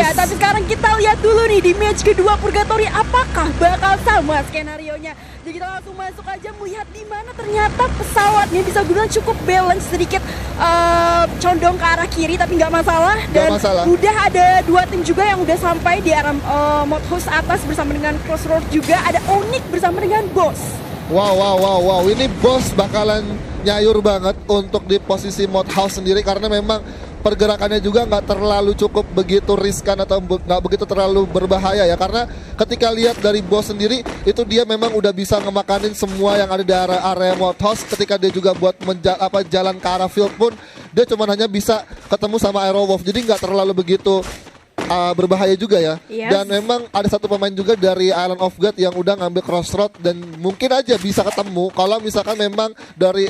Iya, tapi sekarang kita lihat dulu nih di match kedua Purgatory apakah bakal sama skenarionya. Jadi kita langsung masuk aja melihat di mana ternyata pesawatnya bisa gue bilang cukup balance, sedikit condong ke arah kiri tapi nggak masalah. Dan udah ada dua tim juga yang udah sampai di arah mod host atas bersama dengan Crossroad, juga ada Onyx bersama dengan Boss. Wow, ini Boss bakalan nyayur banget untuk di posisi mod house sendiri karena memang pergerakannya juga nggak terlalu cukup begitu riskan atau nggak begitu terlalu berbahaya ya, karena ketika lihat dari Boss sendiri itu dia memang udah bisa ngemakanin semua yang ada di area mod house. Ketika dia juga buat jalan ke arah field pun dia cuma hanya bisa ketemu sama Aerowolf, jadi nggak terlalu begitu berbahaya juga ya. Yes. Dan memang ada satu pemain juga dari Island of God yang udah ngambil crossroad dan mungkin aja bisa ketemu kalau misalkan memang dari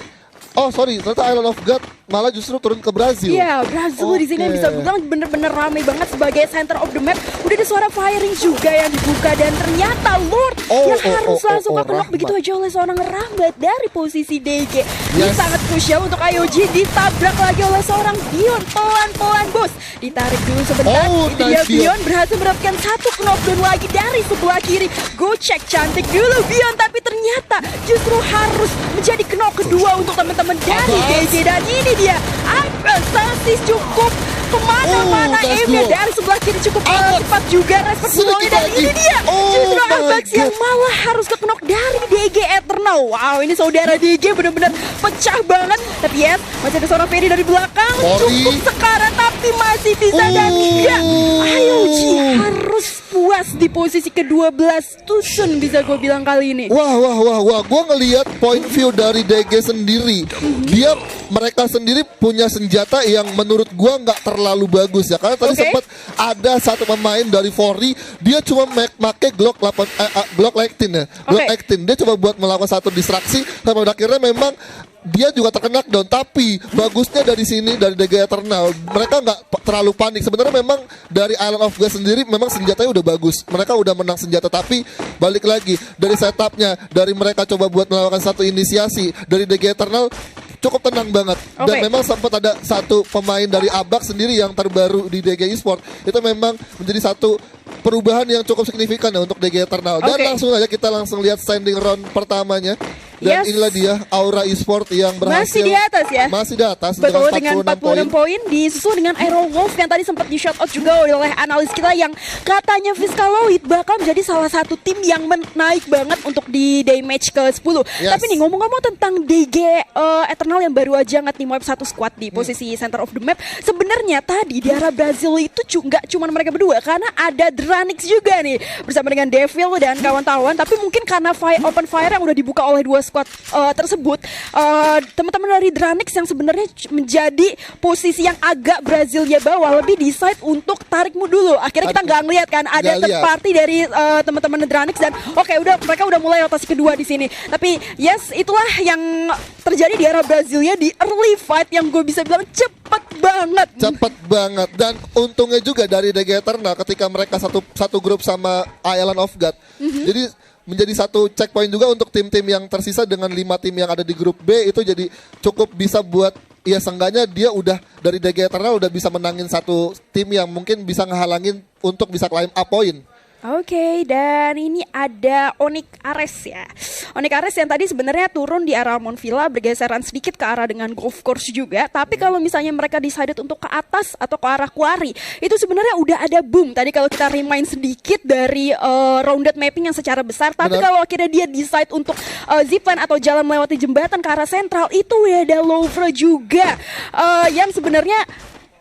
ternyata Island of God malah justru turun ke Brazil. Iya, Brazil di sini bisa bilang bener-bener ramai banget sebagai center of the map. Udah ada suara firing juga yang dibuka dan ternyata Lord yang harus langsung kekenok begitu aja oleh seorang Rahmat dari posisi DG. Ini sangat krusial untuk IOG, ditabrak lagi oleh seorang Bion pelan-pelan Bos. Ditarik dulu sebentar. Itu dia Bion berhasil mendapatkan satu knockdown lagi dari sebelah kiri. Gocek cantik dulu Bion, tapi ternyata justru harus menjadi knock kedua untuk teman-teman dari DG. Dan ini dia Sasis cukup kemana-mana aimnya dari sebelah kiri cukup cepat juga respect peluangnya. Dan ini dia justru Abax yang malah harus kekenok dari DG Eternal. Wow, ini saudara DG benar-benar pecah banget. Tapi masih ada seorang Ferry dari belakang, cukup sekarang tapi masih bisa. Dan enggak, IOG harus puas di posisi ke-12 Tusun bisa gue bilang kali ini. Wah, gue ngelihat point view dari DG sendiri. Mereka sendiri punya senjata yang menurut gue nggak terlalu bagus ya, karena tadi sempat ada satu pemain dari Fori, dia cuma make Glock 18 ya, Glock 18. Dia coba buat melakukan satu distraksi sampai akhirnya memang dia juga terkena down. Tapi bagusnya dari sini dari DG Eternal, mereka nggak terlalu panik. Sebenarnya memang dari Island of God sendiri memang senjatanya udah bagus, mereka udah menang senjata. Tapi balik lagi dari setupnya, dari mereka coba buat melakukan satu inisiasi dari DG Eternal cukup tenang banget. Dan memang sempat ada satu pemain dari Abax sendiri yang terbaru di DG Esport, itu memang menjadi satu perubahan yang cukup signifikan ya untuk DG Eternal. Dan langsung aja kita langsung lihat standing round pertamanya. Dan inilah dia Aura Esport yang berhasil masih di atas betul dengan 46 poin, disusul dengan Aerowolf yang tadi sempat di shout out juga oleh analis kita yang katanya Fiskaloid bakal menjadi salah satu tim yang naik banget untuk di day match ke-10. Tapi nih ngomong-ngomong tentang DG Eternal yang baru aja nge-team wipe satu squad di posisi center of the map, sebenarnya tadi di arah Brazil itu nggak cuma mereka berdua, karena ada Dranix juga nih bersama dengan Devil dan kawan-kawan. Tapi mungkin karena open fire yang udah dibuka oleh dua squad tersebut, teman-teman dari Dranix yang sebenarnya menjadi posisi yang agak Brasilia bawah lebih decide untuk tarikmu dulu. Akhirnya kita nggak ngeliat kan ada third party dari teman-teman Dranix dan mereka udah mulai rotasi kedua di sini. Tapi itulah yang terjadi di arah Brasilia di early fight yang gue bisa bilang cepet banget. Dan untungnya juga dari DG Eternal ketika mereka satu grup sama Island of God. Jadi menjadi satu checkpoint juga untuk tim-tim yang tersisa dengan 5 tim yang ada di grup B, itu jadi cukup bisa buat seenggaknya dia udah dari DG Eternal udah bisa menangin satu tim yang mungkin bisa ngehalangin untuk bisa climb up point. Dan ini ada Onyx Ares ya. Onyx Ares yang tadi sebenarnya turun di arah Mount Villa, bergeseran sedikit ke arah dengan golf course juga. Tapi kalau misalnya mereka decided untuk ke atas atau ke arah Quarry, itu sebenarnya udah ada boom. Tadi kalau kita remind sedikit dari rounded mapping yang secara besar. Tapi kalau akhirnya dia decide untuk zipline atau jalan melewati jembatan ke arah sentral, itu udah ada Louvre juga yang sebenarnya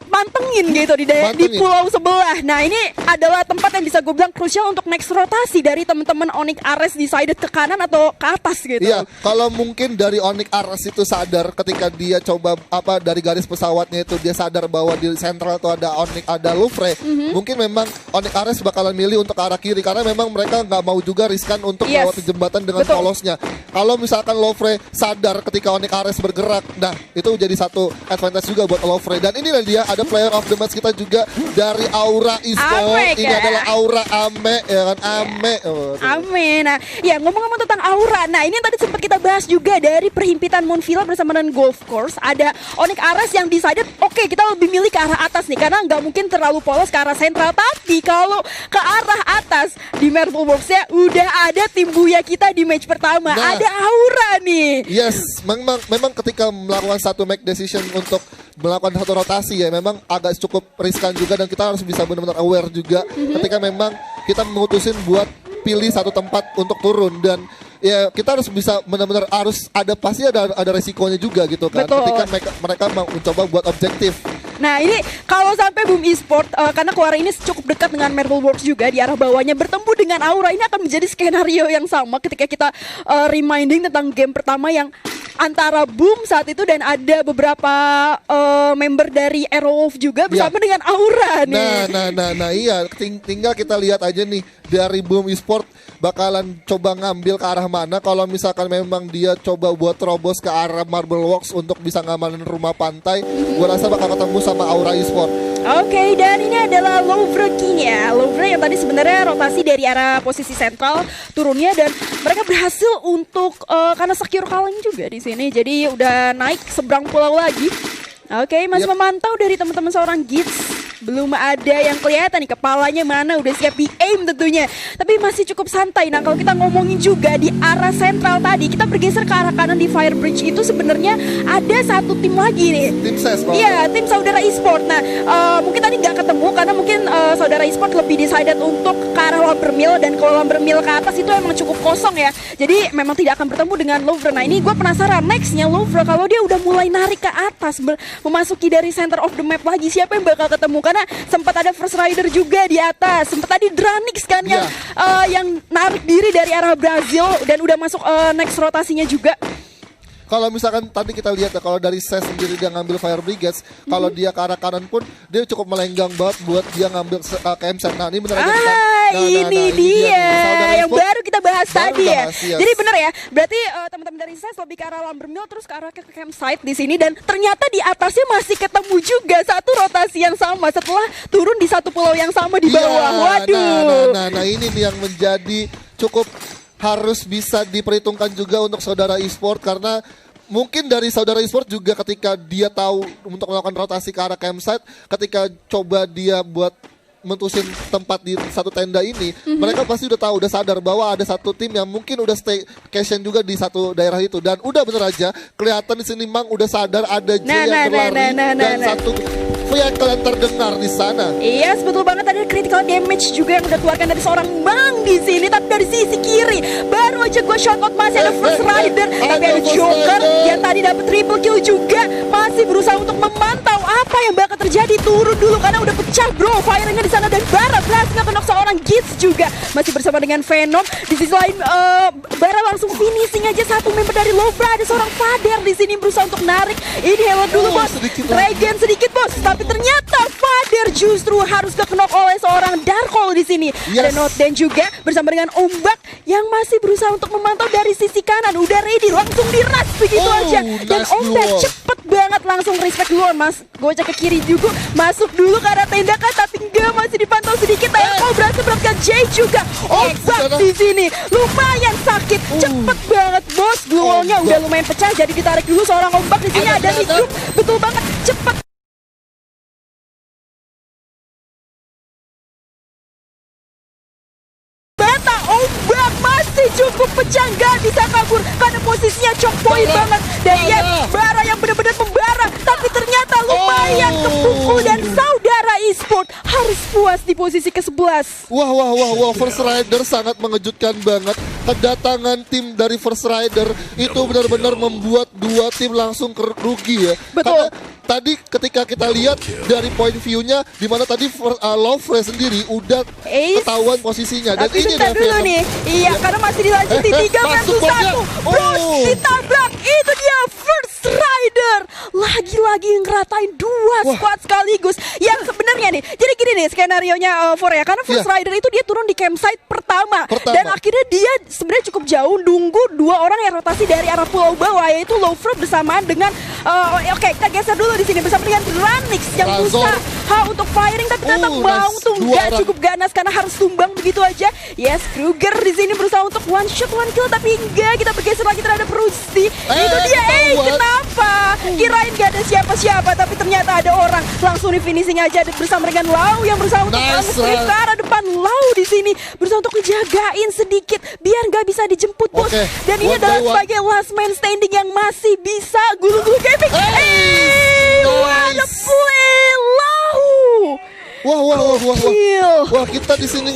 mantengin gitu di pulau sebelah. Nah ini adalah tempat yang bisa gue bilang krusial untuk next rotasi dari teman-teman Onyx Ares decided ke kanan atau ke atas gitu. Iya, kalau mungkin dari Onyx Ares itu sadar ketika dia coba dari garis pesawatnya itu dia sadar bahwa di sentral itu ada Louvre. Mungkin memang Onyx Ares bakalan milih untuk ke arah kiri karena memang mereka nggak mau juga riskan untuk melewati jembatan dengan polosnya. kalau misalkan Lovre sadar ketika Onyx Ares bergerak, nah itu jadi satu advantage juga buat Lovre. Dan inilah dia ada player of the match kita juga dari Aura Esports. Ini adalah Aura Ame ya kan, Ame. Ame. Nah, ya ngomong-ngomong tentang Aura. Nah, ini yang tadi sempat kita bahas juga dari perhimpitan Moonvilla bersama dengan Golf Course. Ada Onyx Ares yang decided, oke, kita lebih milih ke arah atas nih karena nggak mungkin terlalu polos ke arah sentral. Tapi kalau ke arah atas di Marble Box-nya udah ada tim Buya kita di match pertama. Nah, ada Aura nih. Yes, memang ketika melakukan satu make decision untuk melakukan satu rotasi ya memang agak cukup riskan juga, dan kita harus bisa benar-benar aware juga ketika memang kita memutusin buat pilih satu tempat untuk turun, dan ya kita harus bisa benar-benar harus ada, pasti ada resikonya juga gitu kan. Betul. Ketika mereka mau mencoba buat objektif. Nah ini kalau sampai Boom Esport karena Quara ini cukup dekat dengan Marble Works juga di arah bawahnya bertemu dengan Aura, ini akan menjadi skenario yang sama ketika kita reminding tentang game pertama yang antara Boom saat itu dan ada beberapa member dari Aerowolf juga bersama dengan Aura nih. Nah iya, tinggal kita lihat aja nih dari Boom Esport bakalan coba ngambil ke arah mana. Kalau misalkan memang dia coba buat terobos ke arah Marble Works untuk bisa ngamalin rumah pantai, gua rasa bakal ketemu sama Aura Esport. Oke, dan ini adalah Lovre King-nya. Lovre yang tadi sebenarnya rotasi dari arah posisi sentral turunnya, dan mereka berhasil untuk karena secure calling juga di sini. Jadi udah naik seberang pulau lagi. Oke, masih memantau dari teman-teman seorang Gits. Belum ada yang kelihatan nih kepalanya mana, udah siap di aim tentunya. Tapi masih cukup santai. Nah, kalau kita ngomongin juga di arah sentral tadi, kita bergeser ke arah kanan di Fire Bridge itu sebenarnya ada satu tim lagi nih. Tim SES. Iya, tim Saudara Esport. Nah, mungkin tadi nggak ketemu karena mungkin Saudara Esport lebih decided untuk ke arah Lumbermill, dan kalau Lumbermill ke atas itu emang cukup kosong ya. Jadi memang tidak akan bertemu dengan Lovre. Nah, ini gue penasaran nextnya Lovre kalau dia udah mulai narik ke atas, memasuki dari center of the map lagi, siapa yang bakal ketemu? Karena sempat ada First Rider juga di atas, sempat tadi Dranix kan yang narik diri dari arah Brazil dan udah masuk next rotasinya juga. Kalau misalkan tadi kita lihat ya, kalau dari SES sendiri dia ngambil Fire Brigades, kalau dia ke arah kanan pun dia cukup melenggang banget buat dia ngambil KM-Set. Nah ini benar aja ini dia yang baru kita bahas tadi ya. Yes. Jadi benar ya, berarti teman-teman dari SES lebih ke arah Lumbermill terus ke arah ke campsite di sini, dan ternyata di atasnya masih ketemu juga satu rotasi yang sama setelah turun di satu pulau yang sama di bawah. Waduh. Nah ini nih yang menjadi cukup harus bisa diperhitungkan juga untuk Saudara Esport, karena mungkin dari Saudara Esport juga ketika dia tahu untuk melakukan rotasi ke arah campsite, ketika coba dia buat mentusin tempat di satu tenda ini, mereka pasti udah tahu, udah sadar bahwa ada satu tim yang mungkin udah staycation juga di satu daerah itu, dan udah bener aja kelihatan di sini Mang udah sadar ada J yang berlari dan satu vehicle yang terdengar di sana. Iya, betul banget, ada critical damage juga yang udah keluarkan dari seorang Mang di sini, tapi dari sisi kiri baru aja gue shot out masih ada First Rider, tapi ada Joker yang tadi dapat triple kill juga, masih berusaha untuk memantau apa yang bakal terjadi. Turun dulu karena udah pecah bro firingnya di sana, dan Bara berhasil nge-knock seorang Gits juga masih bersama dengan Venom. Di sisi lain Bara langsung finishing aja satu member dari Lovre, ada seorang Fader di sini berusaha untuk narik inhaler dulu bos, regen sedikit bos, tapi ternyata Fader justru harus ke-knock oleh seorang Darkhold di sini. Ada Notden juga bersama dengan Ombak yang masih berusaha untuk memantau dari sisi kanan, udah ready langsung diras begitu aja, dan Ombak cepet banget langsung respect duluan mas, gocek ke kiri juga, masuk dulu ke arah tenda kan, tapi enggak, masih dipantau sedikit. Kau berhasil mendapatkan J juga. Ombak di sini lumayan sakit, cepet banget bos, gluolnya udah lumayan pecah, jadi ditarik dulu seorang Ombak di sini. Ada Ligum, betul banget, cepet. Ombak masih cukup pecah, gak bisa kabur karena posisinya choke point banget, dan ya Bara yang benar-benar membara, tapi ternyata lumayan kepukul, dan Saudara Esport harus puas di posisi ke-11. Wah, First Rider sangat mengejutkan banget. Kedatangan tim dari First Rider itu benar-benar membuat dua tim langsung rugi ya. Betul. Karena tadi ketika kita lihat dari point view-nya di mana tadi Lovre sendiri udah ketahuan posisinya dan tapi ini bentar dulu nih. Iya, karena masih dilanjuti 3 versus 1. Bros ditabrak. Itu dia First Rider. Lagi-lagi ngeratain 2 squad sekaligus. Yang sebenarnya nih, jadi gini nih skenario-nya For ya. Karena First Rider itu dia turun di campsite pertama. Dan akhirnya dia sebenarnya cukup jauh nunggu 2 orang yang rotasi dari arah pulau bawah, yaitu Lovre bersamaan dengan oke, kita geser dulu di sini bersama dengan Ranix yang berusaha untuk firing, tapi ternyata Baung tuh nggak cukup ganas karena harus tumbang begitu aja. Yes, Kruger di sini berusaha untuk one shot one kill, tapi enggak. Kita bergeser lagi terhadap Rusty. Itu dia. Kenapa? Kirain gak ada siapa-siapa, tapi ternyata ada orang. Langsung di finishing aja bersama dengan Lau yang berusaha untuk ke arah depan. Lau di sini berusaha untuk ngejagain sedikit biar nggak bisa dijemput bos. Dan ini adalah sebagai last man standing yang masih bisa gulung-gulung gaming. What a play, Lau. Wah, kita di sini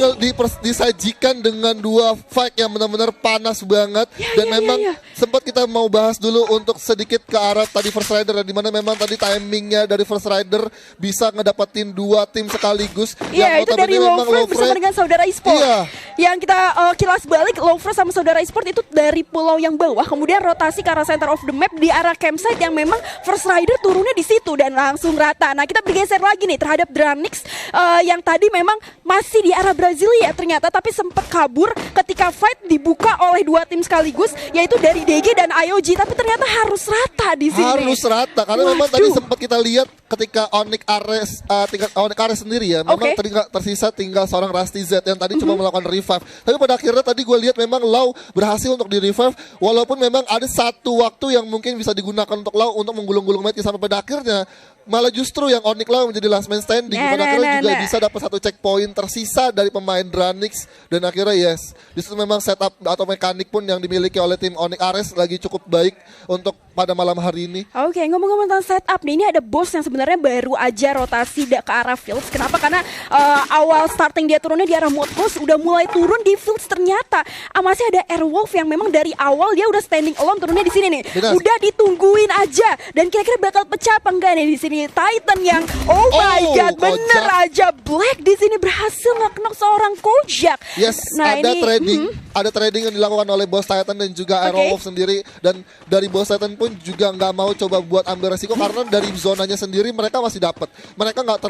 disajikan dengan 2 fight yang benar-benar panas banget dan memang sempat kita mau bahas dulu untuk sedikit ke arah tadi First Rider, di mana memang tadi timingnya dari First Rider bisa ngedapetin 2 tim sekaligus. Iya, itu dari Lovre bersama dengan saudara e-sport. Yang kita kilas balik, Lovre sama saudara e-sport itu dari pulau yang bawah, kemudian rotasi ke arah center of the map di arah campsite yang memang First Rider turunnya di situ dan langsung rata. Nah, kita bergeser lagi nih terhadap Dranix yang tadi memang masih di arah Brasilia ternyata, tapi sempat kabur ketika fight dibuka oleh 2 tim sekaligus, yaitu dari DG dan IOG, tapi ternyata harus rata di sini. Harus rata karena memang tadi sempat kita lihat ketika Onyx Ares sendiri ya, memang tersisa tinggal seorang Rusty Z yang tadi cuma melakukan revive. Tapi pada akhirnya tadi gue lihat memang Lau berhasil untuk di revive, walaupun memang ada satu waktu yang mungkin bisa digunakan untuk Lau untuk menggulung-gulung match, sampai pada akhirnya malah justru yang Onyx Lau menjadi last man standing. Pada akhirnya juga bisa dapat 1 checkpoint tersisa dari pemain Dranix, dan akhirnya disitu memang setup atau mekanik pun yang dimiliki oleh tim Onyx Ares lagi cukup baik untuk pada malam hari ini. Oke, ngomong-ngomong tentang setup nih, ini ada boss yang sebenarnya baru aja rotasi ke arah Fields. Kenapa? Karena awal starting dia turunnya di arah Modcos, udah mulai turun di Fields, ternyata masih ada Airwolf yang memang dari awal dia udah standing alone turunnya di sini nih. Udah ditungguin aja, dan kira-kira bakal pecah apa enggak nih di sini. Titan yang my god, bener aja Black di sini berhasil nge-knock seorang Kojak. Nah, ada trading yang dilakukan oleh Boss Titan dan juga Airwolf sendiri, dan dari Boss Titan pun juga nggak mau coba buat ambil resiko karena dari zonanya sendiri mereka masih dapat. Mereka nggak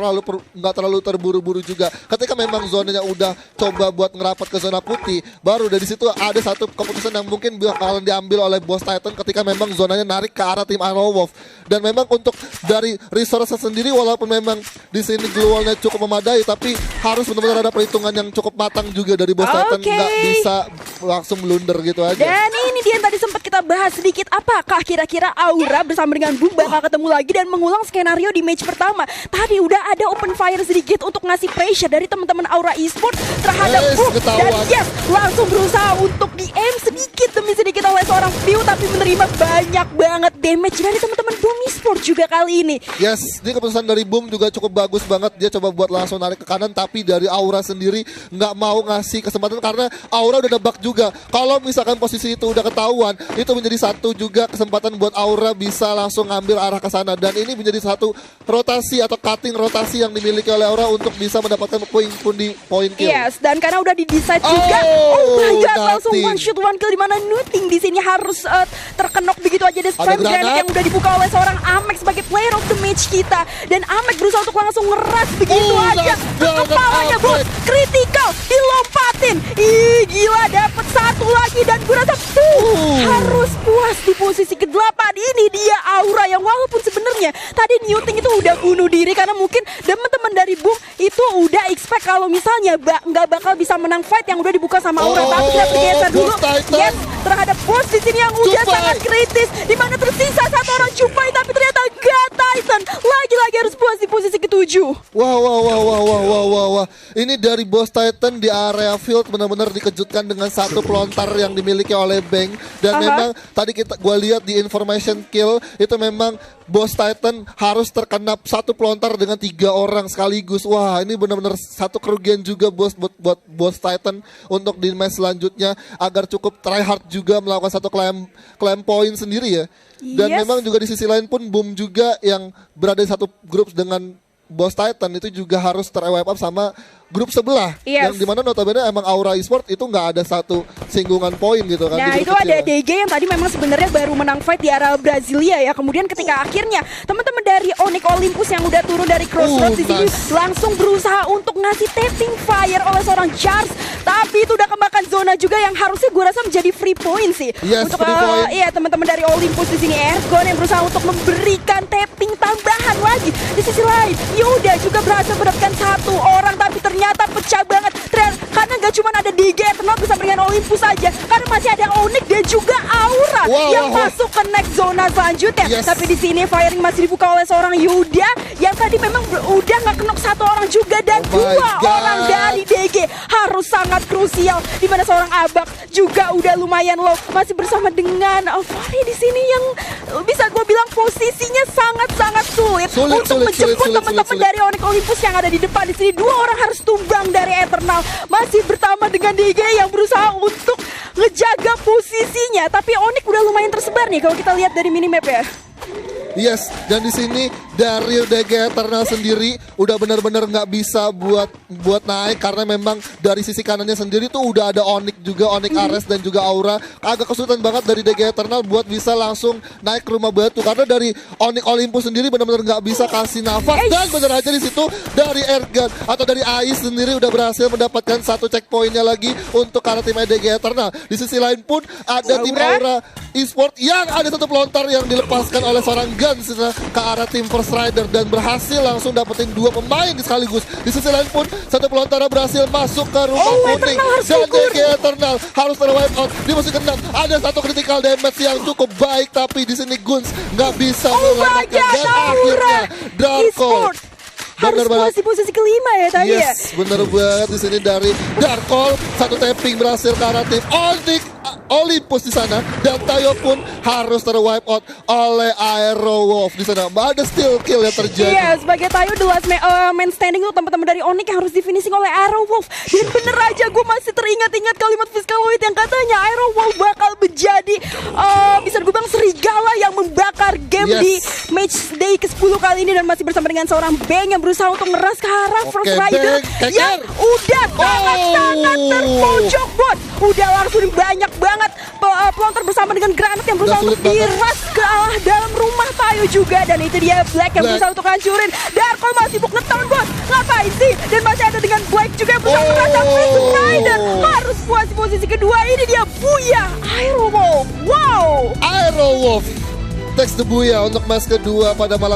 terlalu terburu-buru juga. Ketika memang zonanya udah coba buat ngerapat ke zona putih, baru dari situ ada satu keputusan yang mungkin bakalan diambil oleh Boss Titan ketika memang zonanya narik ke arah tim Airwolf. Dan memang untuk dari resource sendiri, walaupun memang di sini globalnya cukup memadai, tapi harus benar-benar ada perhitungan yang cukup matang juga dari Boss Titan, nggak bisa langsung blunder gitu aja. Dan ini dia yang tadi sempat kita bahas sedikit, apakah kira-kira Aura bersama dengan Boom bakal ketemu lagi dan mengulang skenario di match pertama. Tadi udah ada open fire sedikit untuk ngasih pressure dari teman-teman Aura Esport terhadap Boom, dan langsung berusaha untuk di-aim sedikit demi sedikit oleh seorang View, tapi menerima banyak banget damage dari teman-teman Boom Esport juga kali ini. Ini keputusan dari Boom juga cukup bagus banget. Dia coba buat langsung narik ke kanan, tapi dari Aura sendiri nggak mau ngasih kesempatan karena Aura udah nebak juga. Kalau misalkan posisi itu udah ketahuan, itu menjadi satu juga kesempatan buat Aura bisa langsung ngambil arah ke sana, dan ini menjadi satu rotasi atau cutting rotasi yang dimiliki oleh Aura untuk bisa mendapatkan point kill. Dan karena udah di-decide juga, my god, langsung one shot one kill, dimana Nuting di sini harus terkenok begitu aja. Ada spam granat yang udah dibuka oleh seorang Amek sebagai player of the match kita, dan Amek berusaha untuk langsung ngeras begitu aja ke kepalanya bos. Critical dilompatin. Gila, dapat satu lagi, dan gue rasa harus puas di posisi ke-8. Ini dia Aura yang walaupun sebenarnya tadi Nuting itu udah bunuh diri karena mungkin teman-teman dari Boom itu udah expect kalau misalnya nggak bakal bisa menang fight yang udah dibuka sama Aura. Tapi kita bergeser dulu terhadap bos di sini yang udah sangat kritis, dimana tersisa satu orang Cupai, tapi ternyata gak. Titan lagi-lagi harus puas di posisi ke-7. Wah. Ini dari Boss Titan di area field benar-benar dikejutkan dengan satu pelontar yang dimiliki oleh Bang. Dan memang tadi gue lihat di information kill itu memang Boss Titan harus terkena satu pelontar dengan 3 orang sekaligus. Wah, ini benar-benar satu kerugian juga buat Boss Titan untuk di match selanjutnya agar cukup try hard juga melakukan satu claim point sendiri ya. Dan Yes. memang juga di sisi lain pun Boom juga yang berada di satu grup dengan Boss Titan itu juga harus ter-wipe up sama grup sebelah. Yes. Yang dimana notabene emang Aura Esport itu nggak ada satu singgungan poin gitu kan. Nah di itu grup ada kecil. DG yang tadi memang sebenarnya baru menang fight di arah Brasilia ya. Kemudian ketika akhirnya teman-teman dari Onyx Olympus yang udah turun dari Crossroads di sini nice. langsung berusaha untuk ngasih tapping fire oleh seorang Charles. Tapi itu udah kemakan zona juga yang harusnya gue rasa menjadi free point sih. Yes, untuk free point. iya teman-teman dari Olympus di sini Ergon yang berusaha untuk memberikan tapping tambahan lagi. Di sisi lain Yoda juga berhasil mendapatkan satu orang tapi ternyata pecah banget. Karena gak cuma ada DG Eternal bisa dengan Olympus saja, karena masih ada Onyx dan juga Aura yang masuk ke next zona selanjutnya. Yes. Tapi di sini firing masih dibuka oleh seorang Yuda yang tadi memang udah nggak kenok satu orang juga dan Oh my dua God. orang dari DG harus sangat krusial. Di mana seorang Abak juga udah lumayan low masih bersama dengan Fari di sini yang bisa gue bilang posisinya sangat-sangat sulit untuk menjemput teman-teman dari Onyx Olympus yang ada di depan. Di sini dua orang harus tumbang dari Eternal masih bertambah dengan DG yang berusaha untuk ngejaga posisinya. Tapi Onyx udah lumayan tersebar nih kalau kita lihat dari minimap ya. Yes, dan di sini dari DG Eternal sendiri udah benar-benar nggak bisa buat naik karena memang dari sisi kanannya sendiri tuh udah ada Onyx juga, Onyx Ares dan juga Aura. Agak kesulitan banget dari DG Eternal buat bisa langsung naik ke rumah batu karena dari Onyx Olympus sendiri benar-benar nggak bisa kasih nafas dan bener aja di situ dari Ergan atau dari Ais sendiri udah berhasil mendapatkan satu checkpointnya lagi untuk karena tim DG Eternal. Di sisi lain pun ada tim Aura Esport yang ada satu pelontar yang dilepaskan oleh seorang Guns ke arah tim First Rider dan berhasil langsung dapetin dua pemain sekaligus. Di sisi lain pun satu pelontar berhasil masuk ke rumah kuning dan DG Eternal harus ter-wipe out di musim ke-6. Ada satu critical damage yang cukup baik tapi di sini Guns nggak bisa menyelamatkan dan akhirnya Darko harus posisi kelima ya tadi ya. Yes, bener banget di sini dari Darkol satu tapping berhasil ke arah tim Olympus di sana dan Tayo pun harus ter-wipe out oleh Aero Wolf di sana. Ada steal kill yang terjadi. Iya, sebagai Tayo the last man standing tuh teman-teman dari Onyx yang harus di finishing oleh Aero Wolf. Dan bener aja gue masih teringat-ingat kalimat Fiskaloid yang katanya Aero Wolf bakal menjadi bisa gue bilang serigala yang membakar game di match day ke-10 kali ini dan masih bersama dengan seorang Bang yang berusaha untuk ngeras ke arah First Rider yang udah sangat-sangat terpojok bot. Udah langsung banyak banget pelontar bersama dengan granat yang berusaha untuk diras ke arah dalam rumah Tayo juga. Dan itu dia Black yang berusaha untuk hancurin. Darko masih sibuk ngeton bot. Ngapain sih? Dan masih ada dengan Black juga yang berusaha merasa First Rider harus puas posisi kedua. Ini dia Booyah Aero Wolf. Wow, Aero Wolf takes the Booyah untuk match kedua pada malam